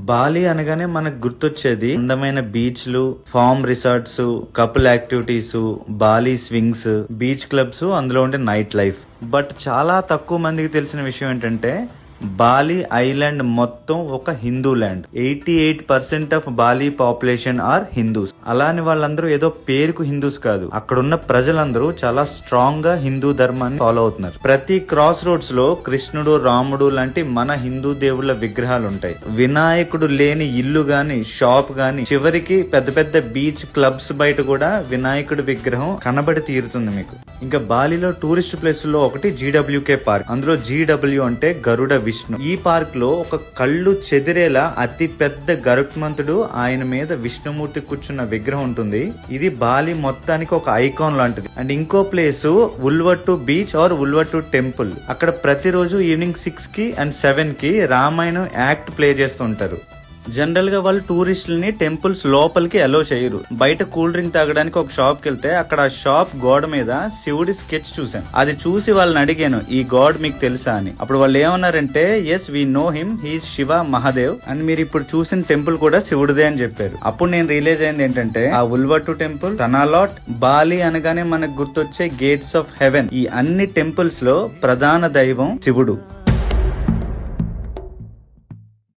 Bali అనగానే మనకు గుర్తొచ్చేది అందమైన బీచ్లు, farm resorts, couple activities, Bali swings, beach clubs, అందులో ఉండే నైట్ లైఫ్. బట్ చాలా తక్కువ మందికి తెలిసిన విషయం ఏంటంటే బాలి ఐలాండ్ మొత్తం ఒక Hindu land. 88% of Bali population are Hindus. అలాని వాళ్ళందరూ ఏదో పేరుకు హిందూస్ కాదు, అక్కడున్న ప్రజలందరూ చాలా స్ట్రాంగ్ గా హిందూ ధర్మాన్ని ఫాలో అవుతున్నారు. ప్రతి క్రాస్ రోడ్స్ లో కృష్ణుడు, రాముడు లాంటి మన హిందూ దేవుళ్ళ విగ్రహాలు ఉంటాయి. వినాయకుడు లేని ఇల్లు గాని, షాప్ గాని, చివరికి పెద్ద పెద్ద బీచ్ క్లబ్స్ బయట కూడా వినాయకుడి విగ్రహం కనబడి తీరుతుంది మీకు. ఇంకా బాలిలో టూరిస్ట్ ప్లేస్ లో ఒకటి జీడబ్ల్యూకే పార్క్. అందులో జీడబ్ల్యూ అంటే గరుడ విష్ణు. ఈ పార్క్ లో ఒక కళ్ళు చెదిరేలా అతి పెద్ద గరుత్మంతుడు, ఆయన మీద విష్ణుమూర్తి కూర్చున్న విగ్రహం ఉంటుంది. ఇది బాలి మొత్తానికి ఒక ఐకాన్ లాంటిది. అండ్ ఇంకో place Uluwatu beach or Uluwatu temple. అక్కడ ప్రతిరోజు ఈవినింగ్ 6 కి అండ్ 7 కి రామాయణం యాక్ట్ ప్లే చేస్తూ ఉంటారు. జనరల్ గా వాళ్ళు టూరిస్టులని టెంపుల్స్ లోపలికి అలో చేయరు. బయట కూల్ డ్రింక్ తాగడానికి ఒక షాప్ కి వెళ్తే అక్కడ ఆ షాప్ గోడ మీద శివుడి స్కెచ్ చూసాను. అది చూసి వాళ్ళని అడిగాను, ఈ గాడ్ మీకు తెలుసా అని. అప్పుడు వాళ్ళు ఏమన్నారంటే, yes we know him, he's Shiva Mahadev and మీరు ఇప్పుడు చూసిన టెంపుల్ కూడా శివుడిదే అని చెప్పారు. అప్పుడు నేను రియలైజ్ అయింది ఏంటంటే, ఆ ఉల్వట్టు టెంపుల్, తనాలాట్, బాలి అనగానే మనకు గుర్తొచ్చే గేట్స్ ఆఫ్ హెవెన్, ఈ అన్ని టెంపుల్స్ లో ప్రధాన దైవం శివుడు.